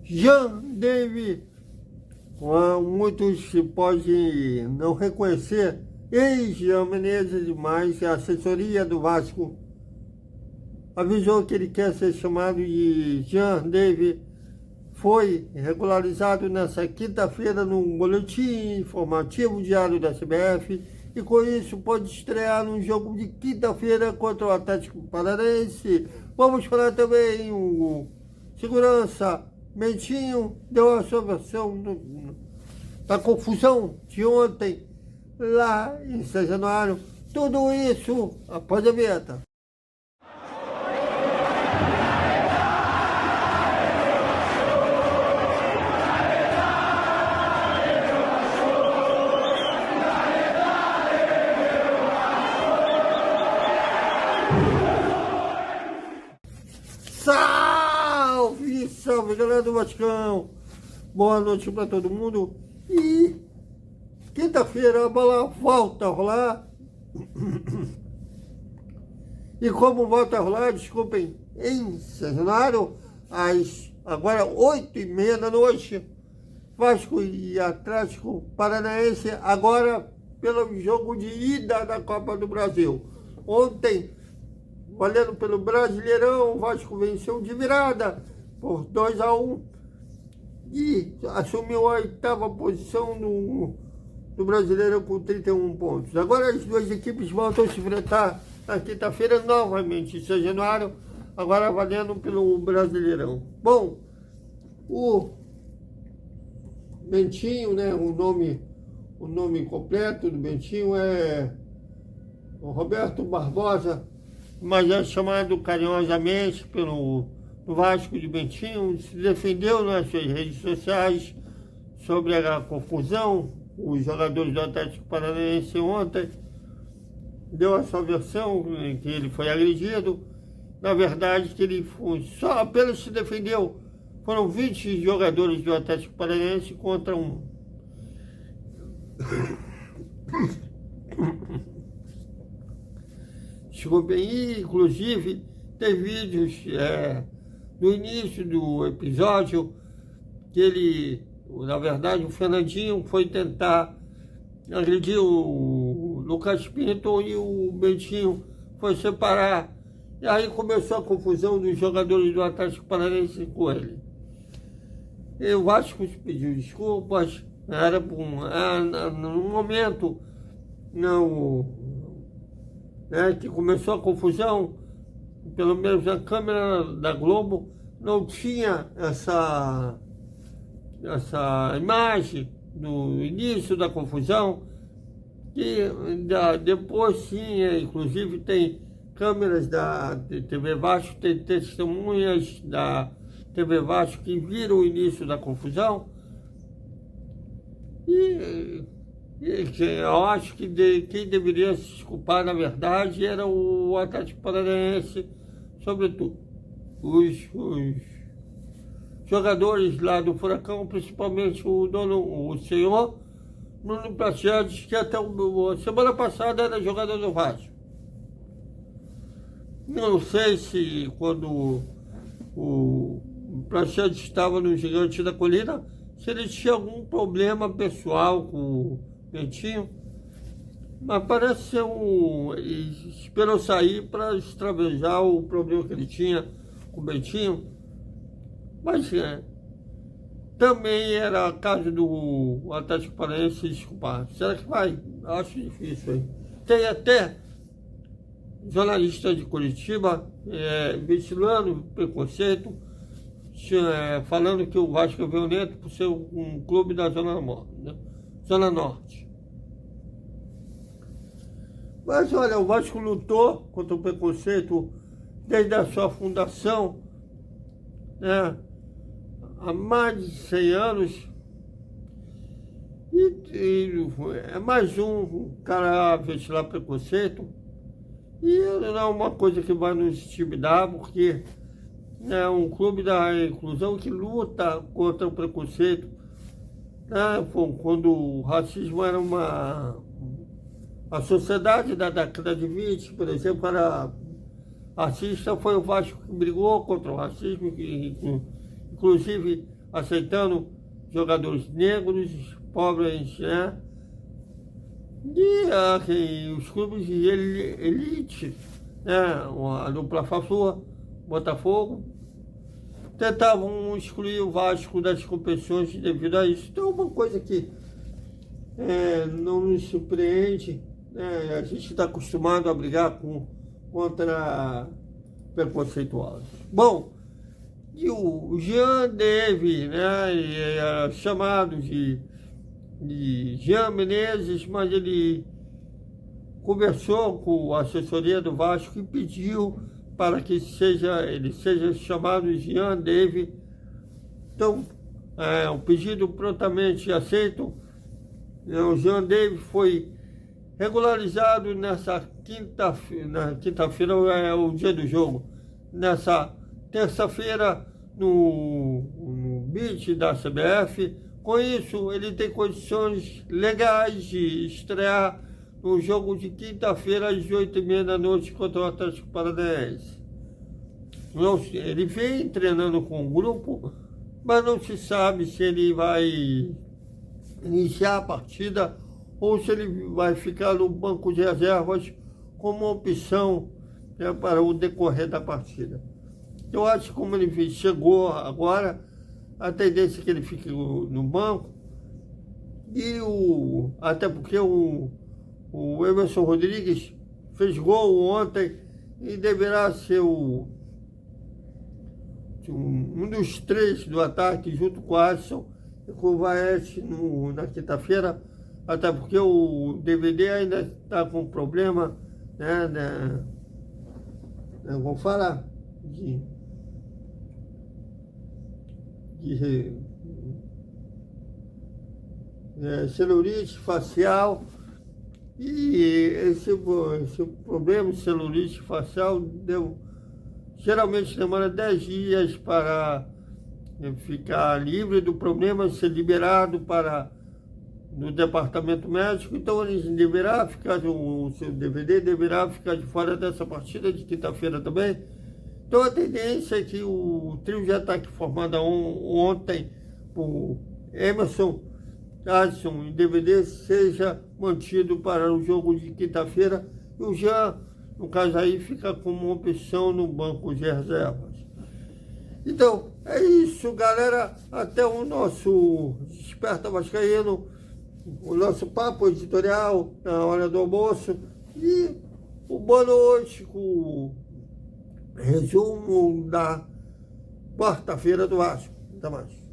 Jean David, muitos podem não reconhecer, ex-Jean Menezes, mas a assessoria do Vasco avisou que ele quer ser chamado de Jean David. Foi regularizado nessa quinta-feira no boletim informativo diário da CBF e com isso pode estrear no jogo de quinta-feira contra o Atlético Paranaense. Vamos falar também o segurança Mentinho deu a sua versão da confusão de ontem lá em São Januário. Tudo isso após a vinheta. Salve, salve, galera do Vaticão! Boa noite para todo mundo. E quinta-feira a bola volta a rolar. E como volta a rolar, desculpem, em São Januário, agora 8h30 da noite, Vasco e Atlético Paranaense, agora pelo jogo de ida da Copa do Brasil. Ontem, valendo pelo Brasileirão, o Vasco venceu de virada por 2-1 e assumiu a 8ª posição no Brasileirão com 31 pontos. Agora as duas equipes voltam a se enfrentar na quinta-feira novamente em São Januário, agora valendo pelo Brasileirão. Bom, o Bentinho, né, o nome completo do Bentinho é o Roberto Barbosa, mas é chamado carinhosamente pelo Vasco de Bentinho. Se defendeu nas suas redes sociais sobre a confusão. Os jogadores do Atlético Paranaense ontem deu a sua versão em que ele foi agredido. Na verdade, que ele só apenas se defendeu. Foram 20 jogadores do Atlético Paranaense contra um. Desculpem, e inclusive tem vídeos no início do episódio que ele, na verdade, o Fernandinho foi tentar agredir o Lucas Pinto e o Bentinho foi separar. E aí começou a confusão dos jogadores do Atlético Paranaense com ele. E o Vasco pediu desculpas, era no momento que começou a confusão, pelo menos a câmera da Globo não tinha essa imagem no início da confusão, e depois sim, inclusive tem câmeras da TV Vasco, tem testemunhas da TV Vasco que viram o início da confusão, e eu acho que quem deveria se desculpar, na verdade, era o Atlético Paranaense, sobretudo. Os jogadores lá do Furacão, principalmente o senhor Bruno Prachedes, que até a semana passada era jogador do Vasco. Não sei se quando o Prachedes estava no Gigante da Colina, se ele tinha algum problema pessoal com o Bentinho, mas parece ser esperou sair para extravejar o problema que ele tinha com o Bentinho, mas também era caso do Atlético Paranaense se desculpar. Será que vai? Acho difícil, hein? Tem até jornalista de Curitiba ventilando preconceito, falando que o Vasco é violento por ser um clube da Zona Norte. Mas olha, o Vasco lutou contra o preconceito desde a sua fundação, né, há mais de 100 anos. E é mais um cara a ventilar preconceito. E não é uma coisa que vai nos intimidar, porque é um clube da inclusão que luta contra o preconceito. Quando o racismo era a sociedade da década de 20, por exemplo, era racista, foi o Vasco que brigou contra o racismo, que inclusive aceitando jogadores negros, pobres, né? E os clubes de elite, né? A dupla Fla-Flu, Botafogo, tentavam excluir o Vasco das competições devido a isso. Então, uma coisa que não nos surpreende, né? A gente está acostumado a brigar contra preconceituosos. Bom, e o Jean Deve, né? Era chamado de Jean Menezes, mas ele conversou com a assessoria do Vasco e pediu para que ele seja chamado Jean Deve. Então, o pedido prontamente aceito. O Jean Deve foi regularizado nessa quinta-feira, é o dia do jogo. Nessa terça-feira, no beat da CBF. Com isso, ele tem condições legais de estrear no jogo de quinta-feira às 8h30 da noite contra o Atlético Paranaense. Ele vem treinando com o grupo, mas não se sabe se ele vai iniciar a partida ou se ele vai ficar no banco de reservas como opção, né, para o decorrer da partida. Eu acho que como ele chegou agora, a tendência é que ele fique no banco, e até porque o Emerson Rodrigues fez gol ontem e deverá ser um dos três do ataque, junto com o Alisson e com o Vaete na quinta-feira, até porque o DVD ainda está com problema, né, vamos falar de celulite facial, e esse problema de celulite facial geralmente demora 10 dias para ficar livre do problema, ser liberado no departamento médico. Então ele deverá ficar, o seu DVD deverá ficar de fora dessa partida de quinta-feira também. Então a tendência é que o trio de ataque formado ontem por Emerson, Alisson e DVD seja mantido para o jogo de quinta-feira, e o Jean, no caso aí, fica como opção no banco de reservas. Então, é isso, galera. Até o nosso Desperta Vascaíno, o nosso papo editorial na hora do almoço, e o boa noite com o resumo da quarta-feira do Vasco. Até mais.